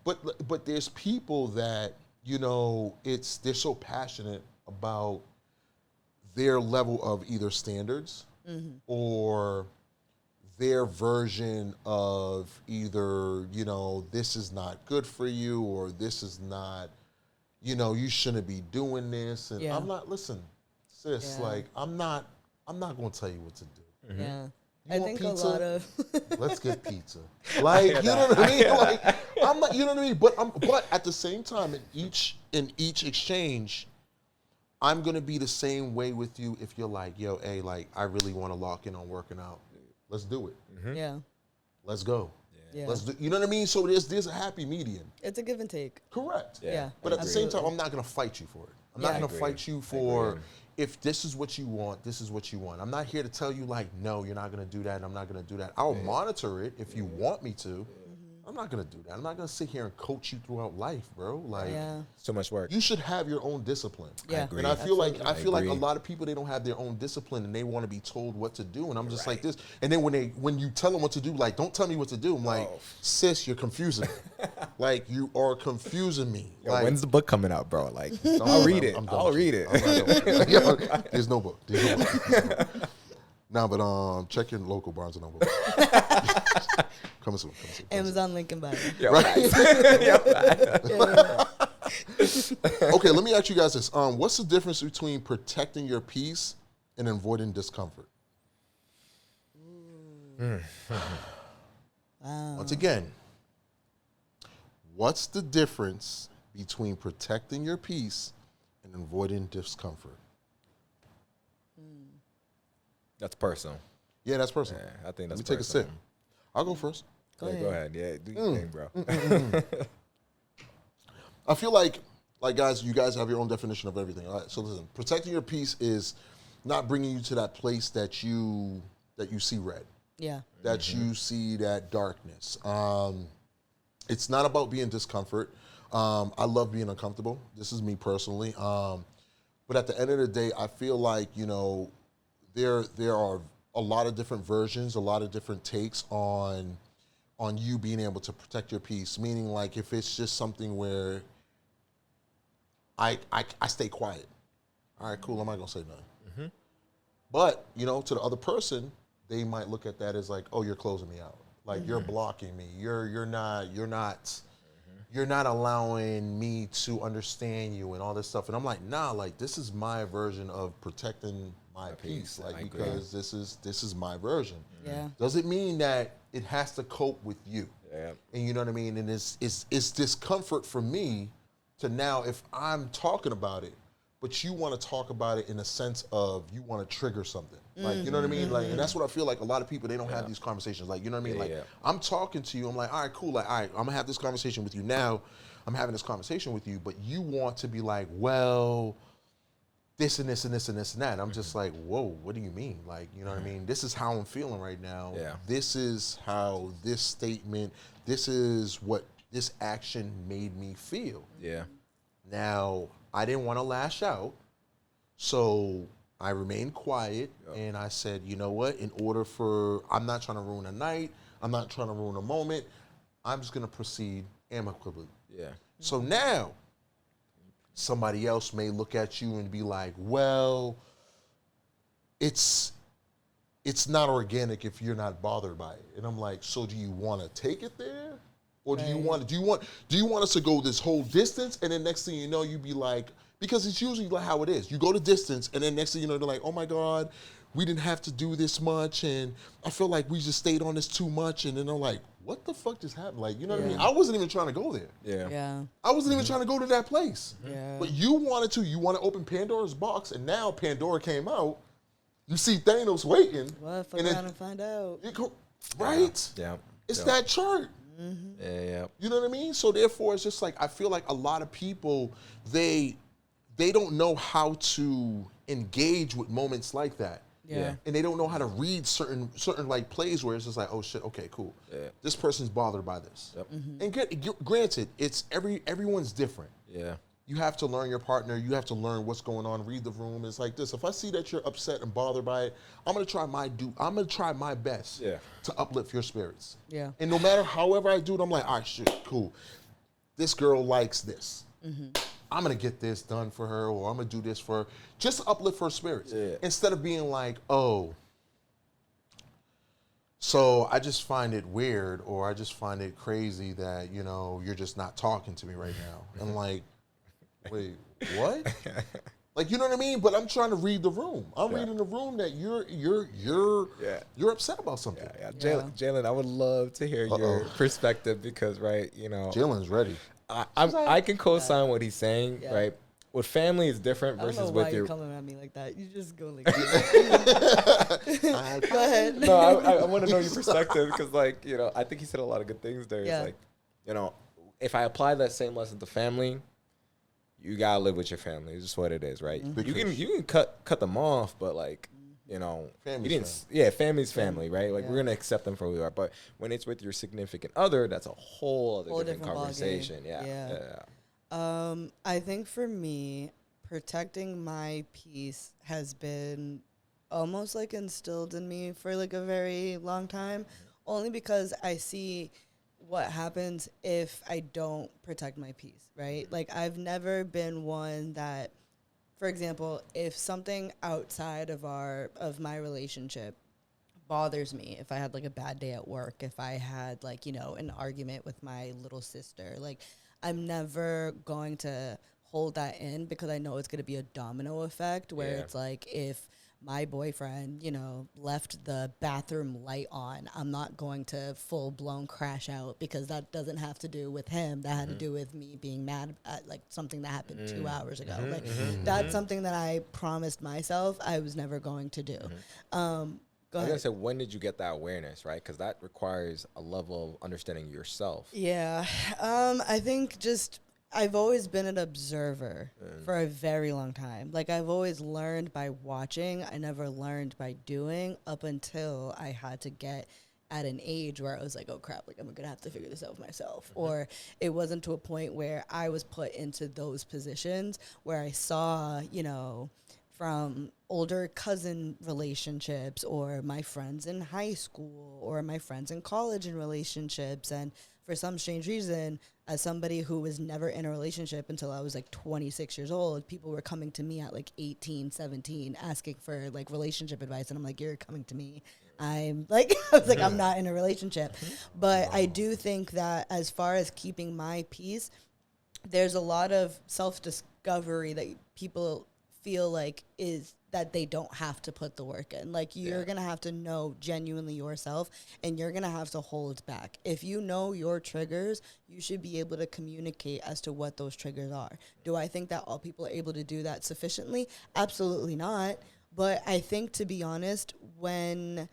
but there's people that, you know, they're so passionate about their level of either standards or their version of either, you know, this is not good for you, or this is not, you know, you shouldn't be doing this. And I'm not, listen, sis, like, I'm not going to tell you what to do. Yeah. You I want think pizza? a lot of Let's get pizza. Like, you know what I mean? Like, I'm not, you know what I mean? But at the same time, in each exchange, I'm gonna be the same way with you if you're like, yo, hey, like, I really want to lock in on working out. Let's do it. yeah. Let's go. Yeah. Let's do. You know what I mean? So there's a happy medium. It's a give and take. Correct. Yeah. But at the same time, absolutely. I'm not gonna fight you for it. I'm Yeah. not I gonna agree. fight you for if this is what you want, this is what you want. I'm not here to tell you like, no, you're not gonna do that, and I'm not gonna do that. I'll monitor it if you want me to. I'm not gonna do that. I'm not gonna sit here and coach you throughout life, bro. Like, Yeah. It's too much work. you should have your own discipline. Yeah. agree. And I feel like Absolutely. a lot of people, they don't have their own discipline and they want to be told what to do. And I'm just like this. And then when you tell them what to do, like, don't tell me what to do. I'm like, sis, you're confusing me. Like, you are confusing me. Yo, Like, when's the book coming out, bro? Like, I'll read it. I'm done I'll with read you. it. Yo, there's no book. Nah, but check your local Barnes and Noble. Coming soon. Amazon link in bio. Yo, Right. Yeah. Okay, let me ask you guys this. What's the difference between protecting your peace and avoiding discomfort? Once again, what's the difference between protecting your peace and avoiding discomfort? That's personal. Yeah, that's personal. Yeah, I think Let that's me take a personal. sip. I'll go first. Go ahead. Yeah, do your thing, bro. I feel like guys, you guys have your own definition of everything. All right, so listen, protecting your peace is not bringing you to that place that you see red, Yeah. that you see that darkness. It's not about being discomfort. I love being uncomfortable. This is me personally. But at the end of the day, I feel like, you know, there are a lot of different versions, a lot of different takes on you being able to protect your peace. Meaning, like, if it's just something where I stay quiet. All right, cool. I'm not gonna say nothing. But, you know, to the other person, they might look at that as like, oh, you're closing me out. Like, you're blocking me. You're not allowing me to understand you and all this stuff. And I'm like, nah, like, this is my version of protecting my peace. Like, because this is my version. Yeah. Doesn't mean that it has to cope with you. Yeah. And you know what I mean? And it's discomfort for me to now, if I'm talking about it, but you want to talk about it in a sense of you want to trigger something. Like, you know what I mean? Like, and that's what I feel like a lot of people, they don't have these conversations. Like, you know what I mean? Like, I'm talking to you. I'm like, all right, cool. Like, all right, I'm going to have this conversation with you now. I'm having this conversation with you, but you want to be like, well, this and this and this and this and that. And I'm just like, whoa, what do you mean? Like, you know what I mean? This is how I'm feeling right now. Yeah. This is how this statement, this is what this action made me feel. Yeah. Now, I didn't want to lash out, so I remained quiet, and I said, you know what? I'm not trying to ruin a night. I'm not trying to ruin a moment. I'm just going to proceed amicably. Yeah. So now, somebody else may look at you and be like, well, it's not organic if you're not bothered by it. And I'm like, so do you want to take it there? Or do you want us to go this whole distance, and then next thing you know, you be like, because it's usually like how it is. You go the distance, and then next thing you know, they're like, oh my God, we didn't have to do this much, and I feel like we just stayed on this too much, and then they're like, what the fuck just happened? Like, you know what I mean? I wasn't even trying to go there. Yeah. Yeah. I wasn't even trying to go to that place. Yeah. But you want to open Pandora's box, and now Pandora came out. You see Thanos waiting. Well, fuck around and find out. Right? Yeah. It's that chart. Yeah. You know what I mean? So therefore, it's just like, I feel like a lot of people, they don't know how to engage with moments like that. Yeah. And they don't know how to read certain like plays where it's just like, oh shit, okay, cool. Yeah. This person's bothered by this. Yep. And granted, it's everyone's different. Yeah. You have to learn your partner. You have to learn what's going on. Read the room. It's like this. If I see that you're upset and bothered by it, I'm gonna try my best to uplift your spirits. Yeah. And no matter however I do it, I'm like, all right, shit, cool. This girl likes this. I'm gonna get this done for her, or I'm gonna do this for her. Just to uplift her spirits. Yeah. Instead of being like, oh, so I just find it weird, or I just find it crazy that, you know, you're just not talking to me right now. And like, wait, what? Like, you know what I mean? But I'm trying to read the room. I'm reading the room that you're upset about something. Yeah. Jaylen, I would love to hear your perspective because, right, you know, Jalen's ready. I can co-sign what he's saying, right? With family is different I don't versus know why with you're your. coming at me like that. You just go like Go ahead. No, I want to know your perspective because, like, you know, I think he said a lot of good things there. Yeah. It's like, you know, if I apply that same lesson to family, you gotta live with your family. It's just what it is, right? You can cut them off, but like, you know, family's family, right? Like we're gonna accept them for who they are. But when it's with your significant other, that's a whole other different conversation. Yeah. I think for me, protecting my peace has been almost like instilled in me for like a very long time, only because I see what happens if I don't protect my peace, right? Like I've never been one that, for example, if something outside of my relationship bothers me, if I had like a bad day at work, if I had like, you know, an argument with my little sister, like I'm never going to hold that in because I know it's going to be a domino effect where it's like if my boyfriend, you know, left the bathroom light on, I'm not going to full blown crash out because that doesn't have to do with him. That had to do with me being mad at like something that happened 2 hours ago. Like that's something that I promised myself I was never going to do. Go I was ahead. gonna say, when did you get that awareness, right? Because that requires a level of understanding yourself. Yeah. I think just I've always been an observer for a very long time. Like I've always learned by watching. I never learned by doing up until I had to get at an age where I was like, oh crap, like I'm gonna have to figure this out myself. Or it wasn't to a point where I was put into those positions where I saw, you know, from older cousin relationships or my friends in high school or my friends in college in relationships. And for some strange reason, as somebody who was never in a relationship until I was like 26 years old, people were coming to me at like 18, 17, asking for like relationship advice. And I'm like, you're coming to me. I'm like, I was like, I'm not in a relationship. But I do think that as far as keeping my peace, there's a lot of self-discovery that people feel like is that they don't have to put the work in. Like you're going to have to know genuinely yourself and you're going to have to hold back. If you know your triggers, you should be able to communicate as to what those triggers are. Do I think that all people are able to do that sufficiently? Absolutely not. But I think, to be honest, when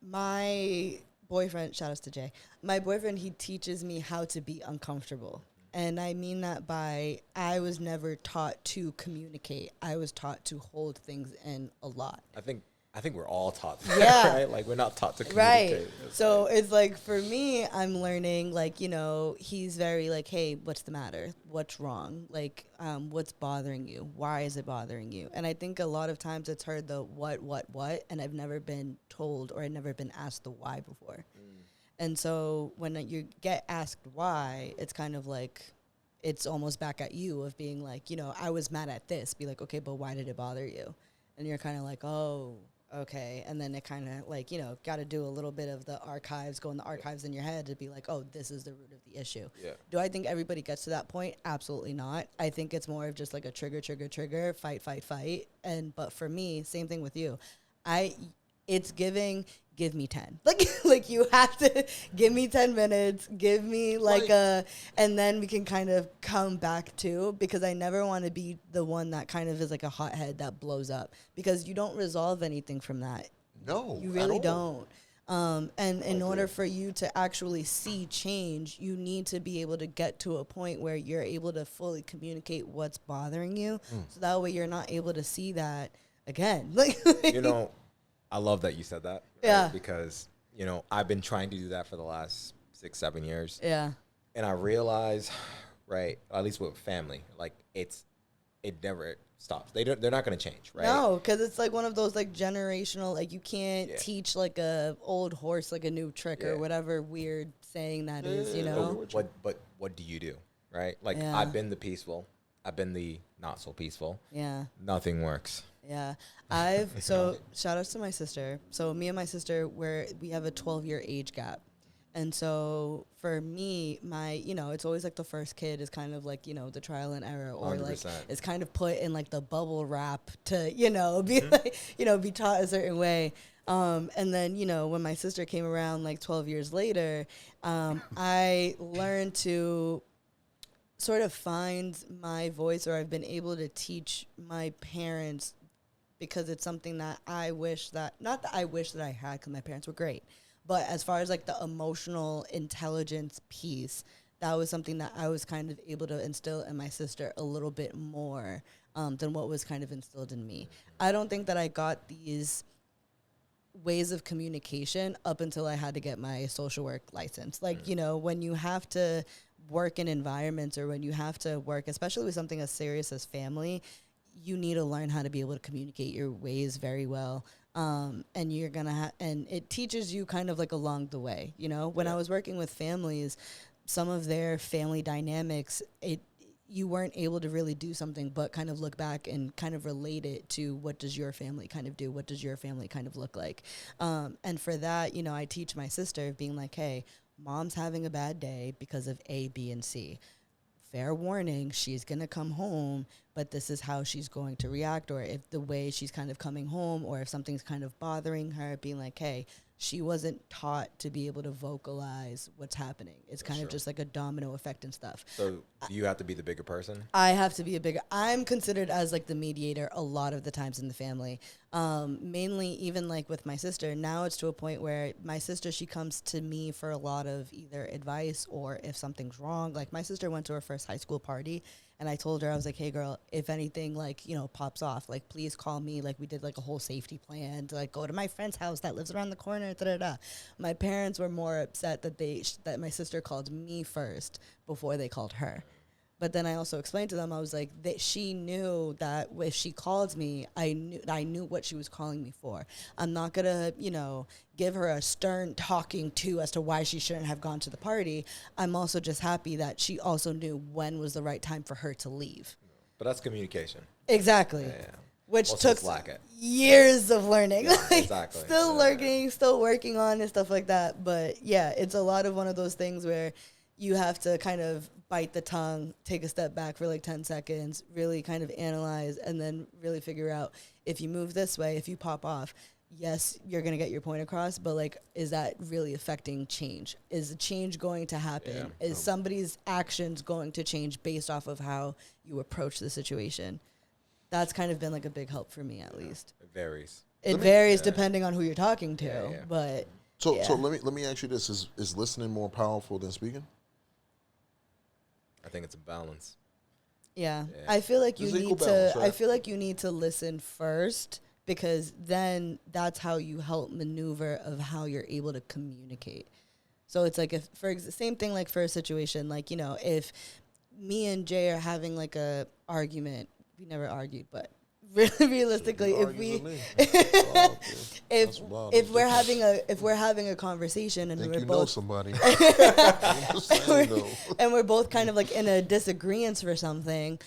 my boyfriend, shout out to Jay, my boyfriend, he teaches me how to be uncomfortable. And I mean that by I was never taught to communicate. I was taught to hold things in a lot. I think we're all taught that, Yeah. right? Like, we're not taught to communicate. Right. So it's like, for me, I'm learning, like, you know, he's very like, hey, what's the matter? What's wrong? Like, what's bothering you? Why is it bothering you? And I think a lot of times it's heard the what, and I've never been told or I've never been asked the why before. And so when you get asked why, it's kind of like, it's almost back at you of being like, you know, I was mad at this. Be like, okay, but why did it bother you? And you're kind of like, oh, okay. And then it kind of like, you know, got to do a little bit of the archives, go in the archives in your head to be like, oh, this is the root of the issue. Yeah. Do I think everybody gets to that point? Absolutely not. I think it's more of just like a trigger, fight. But for me, same thing with you. It's give me 10. Like you have to give me 10 minutes, give me and then we can kind of come back to, because I never want to be the one that kind of is like a hothead that blows up, because you don't resolve anything from that. No, you really don't. And in order for you to actually see change, you need to be able to get to a point where you're able to fully communicate what's bothering you. So that way you're not able to see that again. You know, I love that you said that. Right? Yeah. Because, you know, I've been trying to do that for the last 6-7 years. Yeah. And I realize, right, at least with family, like it never stops. They're not going to change, right? No, because it's like one of those like generational, like you can't teach like a old horse like a new trick or whatever weird saying that is, you know? But what do you do, right? Like I've been the peaceful. I've been the not so peaceful. Yeah. Nothing works. Yeah. So shout outs to my sister. So me and my sister, we have a 12-year age gap. And so for me, it's always like the first kid is kind of like, you know, the trial and error, or 100%. like it's kind of put in like the bubble wrap to, you know, be like, you know, be taught a certain way. And then, you know, when my sister came around like 12 years later, I learned to sort of find my voice, or I've been able to teach my parents, because it's something that I wish that I had, because my parents were great. But as far as like the emotional intelligence piece, that was something that I was kind of able to instill in my sister a little bit more than what was kind of instilled in me. I don't think that I got these ways of communication up until I had to get my social work license. Like, you know, when you have to work in environments, or when you have to work, especially with something as serious as family, you need to learn how to be able to communicate your ways very well. And you're gonna and it teaches you kind of like along the way, you know. When I was working with families, some of their family dynamics, you weren't able to really do something but kind of look back and kind of relate it to, what does your family kind of do? What does your family kind of look like? And for that, you know, I teach my sister being like, hey, mom's having a bad day because of A, B, and C. Fair warning, she's going to come home, but this is how she's going to react. Or if the way she's kind of coming home, or if something's kind of bothering her, being like, hey, she wasn't taught to be able to vocalize what's happening. It's kind of just like a domino effect and stuff. So you have to be the bigger person? I have to be I'm considered as like the mediator a lot of the times in the family. Mainly even like with my sister. Now it's to a point where my sister, she comes to me for a lot of either advice, or if something's wrong. Like my sister went to her first high school party, and I told her, I was like, hey girl, if anything like, you know, pops off, like please call me. Like we did like a whole safety plan to like go to my friend's house that lives around the corner. My parents were more upset that my sister called me first before they called her. But then I also explained to them, I was like, that she knew that if she called me, I knew what she was calling me for. I'm not going to, you know, give her a stern talking to as to why she shouldn't have gone to the party. I'm also just happy that she also knew when was the right time for her to leave. But that's communication. Exactly. Yeah. Which Most took years of learning. Yeah, exactly. Still learning, still working on and stuff like that. But yeah, it's a lot of one of those things where you have to kind of bite the tongue, take a step back for like 10 seconds, really kind of analyze, and then really figure out, if you move this way, if you pop off, yes, you're going to get your point across, but like, is that really affecting change? Is the change going to happen? Yeah. Is somebody's actions going to change based off of how you approach the situation? That's kind of been like a big help for me, at least. It varies. It varies depending on who you're talking to, but so let me ask you this: is listening more powerful than speaking? I think it's a balance. Yeah. Yeah. I feel like There's you equal need to balance, I right? feel like you need to listen first, because then that's how you help maneuver of how you're able to communicate. So it's like, if same thing, like for a situation, like, you know, if me and Jay are having like a argument, we never argued, but really realistically, if we if we're having a conversation and think we're you know both somebody. I'm just saying, though. and we're both kind of like in a disagreement for something,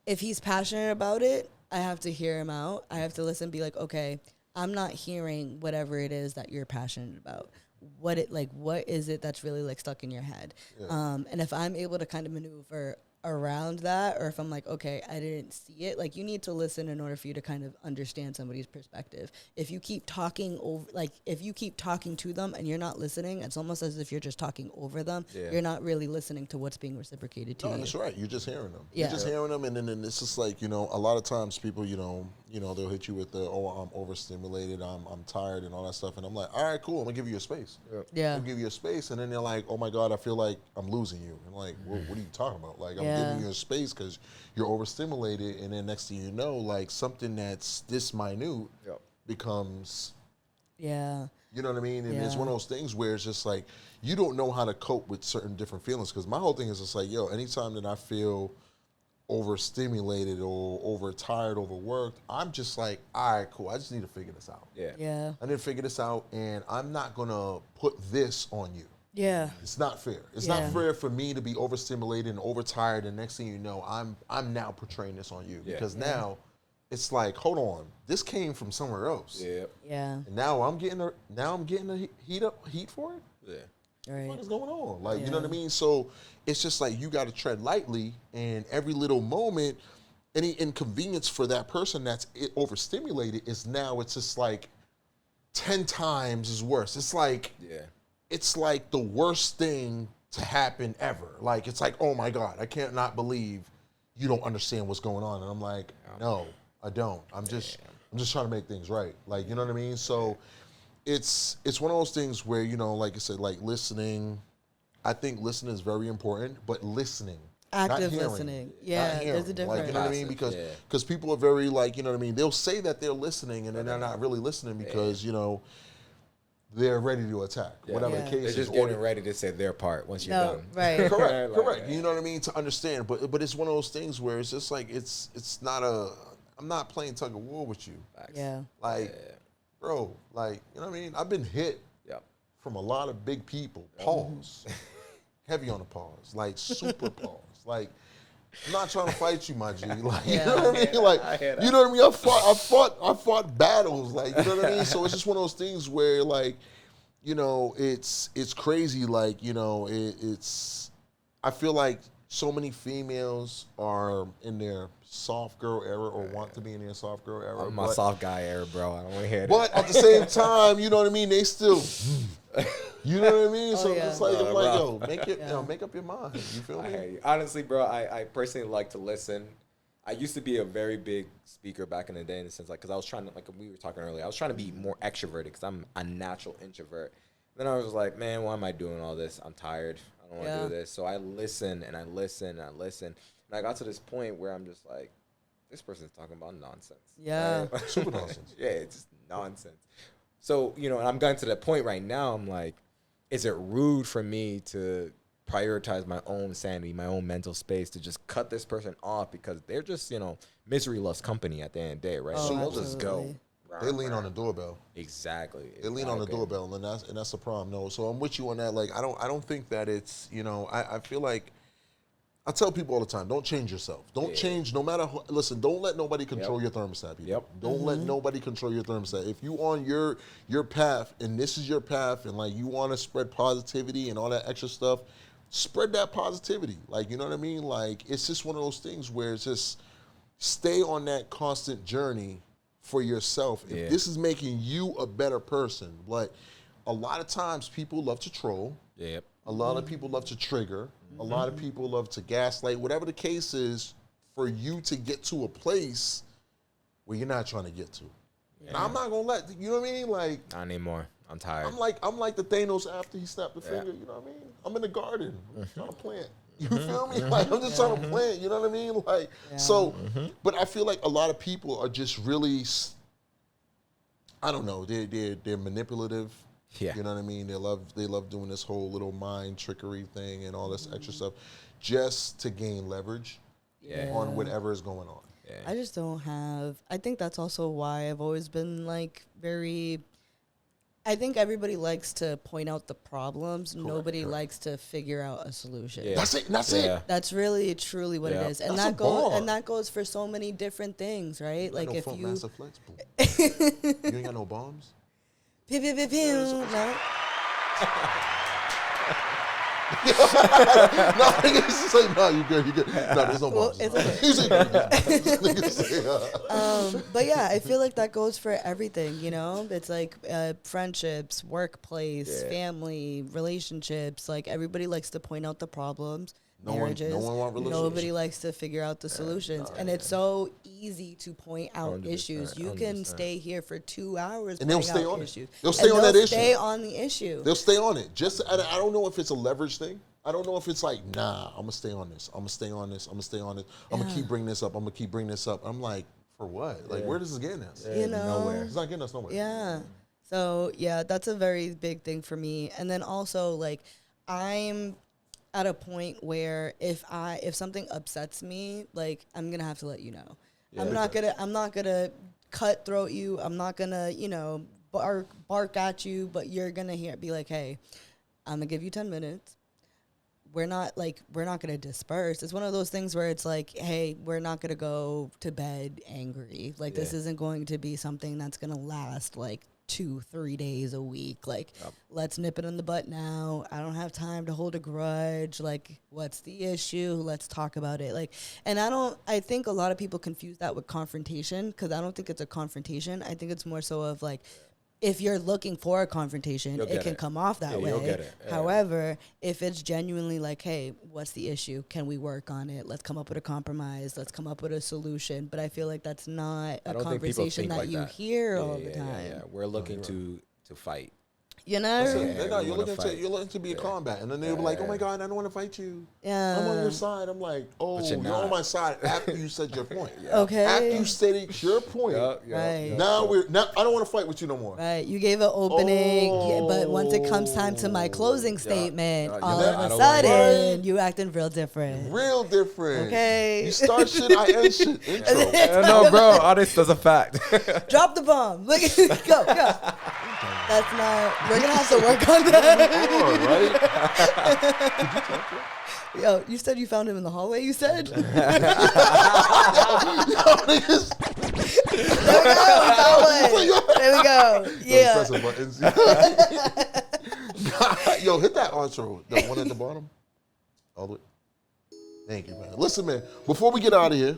if he's passionate about it, I have to hear him out. I have to listen, be like, okay, I'm not hearing whatever it is that you're passionate about. What is it that's really like stuck in your head? Yeah. And if I'm able to kind of maneuver around that, or if I'm like, okay, I didn't see it, like, you need to listen in order for you to kind of understand somebody's perspective. If you keep talking over, like, if you keep talking to them and you're not listening, it's almost as if you're just talking over them. Yeah. You're not really listening to what's being reciprocated to No, you. that's right. You're just hearing them. Yeah. You're just hearing them, and then it's just like, you know, a lot of times people, they'll hit you with the, oh, I'm overstimulated, I'm tired, and all that stuff, and I'm like, all right, cool, I'm gonna give you a space. Yeah. I'll give you a space, and then they're like, oh my God, I feel like I'm losing you. And like, what are you talking about? Like, I'm Yeah. giving you a space because you're overstimulated, and then next thing you know, like, something that's this minute Yep. becomes, Yeah. you know what I mean? And it's Yeah. one of those things where it's just like, you don't know how to cope with certain different feelings. Because my whole thing is just like, yo, anytime that I feel overstimulated or overtired, overworked, I'm just like, all right, cool. I just need to figure this out. Yeah. Yeah. I need to figure this out, and I'm not going to put this on you. Yeah. It's not fair. It's Yeah. not fair for me to be overstimulated and overtired, and next thing you know, I'm now portraying this on you. Yeah. Because now it's like, hold on, this came from somewhere else. Yeah. Yeah. And now I'm getting the heat for it? Yeah. Right. What is going on? Like, you Yeah. know what I mean? So it's just like, you got to tread lightly, and every little moment, any inconvenience for that person that's overstimulated is now, it's just like 10 times is worse. It's like, Yeah. it's like the worst thing to happen ever. Like, it's like, oh my God, I can't not believe you don't understand what's going on. And I'm like, no, I don't. I'm just trying to make things right. Like, you know what I mean? So it's one of those things where, you know, like I said, like, listening, I think listening is very important, but listening. not Active hearing, listening. not Yeah. hearing. There's a difference. Like, you know what I mean? Passive, Because people are very, like, you know what I mean? They'll say that they're listening, and then they're not really listening because, you know, they're ready to attack. Yeah. Whatever Yeah. the case They're is. just or getting ready to say their part once you're No, done. right. Correct, Like, correct. You know what I mean? To understand, but it's one of those things where it's just like, it's not I'm not playing tug of war with you. Facts. Yeah. Like, bro, like, you know what I mean? I've been hit Yep. from a lot of big people. Pause. Heavy on the pause. Like, super pause. Like, I'm not trying to fight you, my G. Like, you know what I mean? Like, I hear that. you know what I mean? I fought battles. Like, you know what I mean? So it's just one of those things where, like, you know, it's crazy. Like, you know, I feel like so many females are in their soft girl era or want to be in their soft girl era. I'm my soft guy era, bro. I don't want to hear that. But at the same time, you know what I mean? They still, you know what I mean? So yeah. it's like, I'm No, like, bro. yo, make up your mind. You feel I me? hear you. Honestly, bro, I personally like to listen. I used to be a very big speaker back in the day, in the sense, like, because I was trying to, like we were talking earlier, I was trying to be more extroverted because I'm a natural introvert. Then I was like, man, why am I doing all this? I'm tired. I don't want to Yeah. do this. So I listen and I listen and I listen. And I got to this point where I'm just like, this person's talking about nonsense. Yeah. Right? Super nonsense. Yeah, it's just nonsense. So, you know, and I'm getting to that point right now. I'm like, is it rude for me to prioritize my own sanity, my own mental space, to just cut this person off because they're just, you know, misery loves company at the end of the day, right? Oh, So we'll just go. absolutely. They lean on the doorbell. Exactly. They lean on the doorbell, and that's the problem. No, so I'm with you on that. Like, I don't think that it's, you know, I feel like, I tell people all the time, don't change yourself. Don't change, no matter who, listen, don't let nobody control your thermostat. People. Yep. Don't let nobody control your thermostat. If you on your path, and this is your path, and like, you want to spread positivity and all that extra stuff, spread that positivity. Like, you know what I mean? Like, it's just one of those things where it's just, stay on that constant journey for yourself. If this is making you a better person. But a lot of times people love to troll. Yep. A lot of people love to trigger. A lot of people love to gaslight. Whatever the case is, for you to get to a place where you're not trying to get to. And I'm not gonna let, you know what I mean? Like, Not anymore. I'm tired. I'm like the Thanos after he snapped the finger. You know what I mean? I'm in the garden, I'm trying to plant. You feel me? Like, I'm just trying to plan, you know what I mean? Like, so, but I feel like a lot of people are just really, I don't know, they're manipulative. Yeah. You know what I mean? They love doing this whole little mind trickery thing and all this extra stuff just to gain leverage on whatever is going on. Yeah. I just don't have. I think that's also why I've always been like very. I think everybody likes to point out the problems. Nobody likes to figure out a solution. Yeah. That's it. That's it. That's really truly what it is, and That's that goes for so many different things, right? Like no if front you massive flex, boom. You ain't got no bombs. pew, pew, pew, pew, no. No, niggas say, no, you good. No, there's no bombs. It's okay. He said, niggas say, But yeah, I feel like that goes for everything, you know? It's like friendships, workplace, family, relationships. Like everybody likes to point out the problems. Marriages. No one want relationships. Nobody likes to figure out the solutions. And it's so easy to point out 100%, issues. You can stay here for 2 hours And they'll pointing stay out on it. issues. They'll stay on that issue. Stay on the issue. They'll stay on it. I don't know if it's a leverage thing. I don't know if it's like, nah, I'm going to stay on this. I'm going to stay on this. I'm going to stay on it. I'm going to keep bringing this up. I'm going to keep bringing this up. I'm like, for what? Like, where does this getting us? You know? Nowhere. It's not getting us nowhere. Yeah. So, yeah, that's a very big thing for me. And then also, like, I'm at a point where if something upsets me, like, I'm going to have to let you know. I'm not going to cutthroat you. I'm not going to, you know, bark at you, but you're going to be like, hey, I'm going to give you 10 minutes. We're not going to disperse. It's one of those things where it's like, hey, we're not going to go to bed angry. Like, this isn't going to be something that's going to last, like, 2-3 days a week. Like, let's nip it in the butt now. I don't have time to hold a grudge. Like, what's the issue? Let's talk about it. Like, and I think a lot of people confuse that with confrontation, because I don't think it's a confrontation. I think it's more so of like, if you're looking for a confrontation, it can come off that way. You'll get it. Yeah. However, if it's genuinely like, hey, what's the issue? Can we work on it? Let's come up with a compromise. Let's come up with a solution. But I feel like that's not a conversation that you hear all the time. Yeah. We're looking to fight. You know? You're looking to be a combat. And then they'll be like, oh my God, I don't want to fight you. Yeah. I'm on your side. I'm like, oh, you're on my side after you said your point. Okay. After you stated your point. Right. Now I don't want to fight with you no more. Right. You gave an opening, but once it comes time to my closing statement, all of a sudden, you acting real different. Real different. Okay. You start shit, I end shit. Intro. No, bro, all this is a fact. Drop the bomb. Look, go. That's not. We're gonna have to work on that. Right? Yo, you said you found him in the hallway. You said. There we go. Yeah. Pressing buttons. Yo, hit that outro. The one at the bottom. All the way. Thank you, man. Listen, man. Before we get out of here,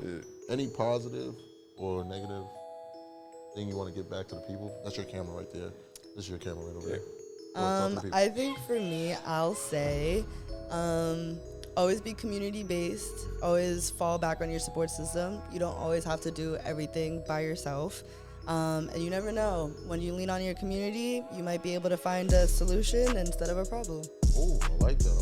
any positive or negative thing you want to get back to the people? That's your camera right there. This is your camera right over there. I think for me, I'll say, always be community based. Always fall back on your support system. You don't always have to do everything by yourself. And you never know. When you lean on your community, you might be able to find a solution instead of a problem. Oh, I like that.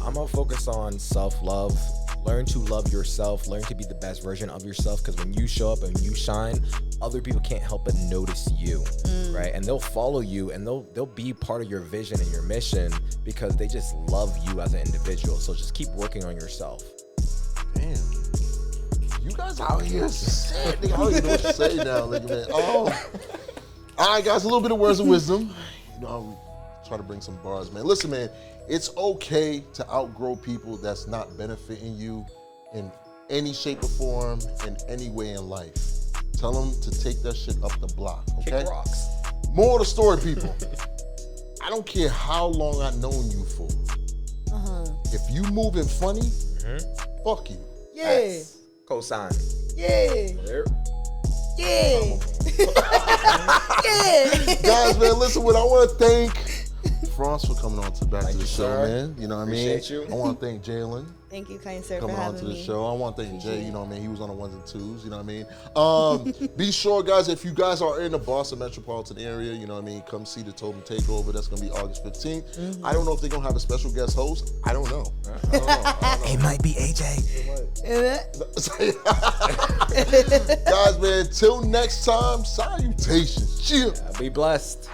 I'm going to focus on self-love. Learn to love yourself. Learn to be the best version of yourself, because when you show up and you shine, other people can't help but notice you, right? And they'll follow you, and they'll be part of your vision and your mission because they just love you as an individual. So just keep working on yourself. Damn. You guys out here shit. Nigga, I don't even know what to say now. Like, man. Oh. All right, guys, a little bit of words of wisdom. You know, I'll try to bring some bars, man. Listen, man, it's okay to outgrow people that's not benefiting you in any shape or form, in any way in life. Tell them to take that shit up the block, okay? Kick rocks. More of the story, people. I don't care how long I've known you for. If you moving funny, fuck you. Yeah. Cosign. Yeah. There. Yeah. Yeah. Guys, man, listen, what I want to thank Frantz for coming on back to the show, sir. man. You know what I mean? Appreciate you. I want to thank Jaylen. Thank you, kind sir, coming for on having to the me. show. I want to thank Jay, you know what I mean? He was on the ones and twos, you know what I mean? Be sure, guys, if you guys are in the Boston metropolitan area, you know what I mean, come see the Tobin Takeover. That's going to be August 15th. Mm-hmm. I don't know if they're going to have a special guest host. I don't know. It might be AJ. Guys, man, till next time, salutations. Cheers. Be blessed.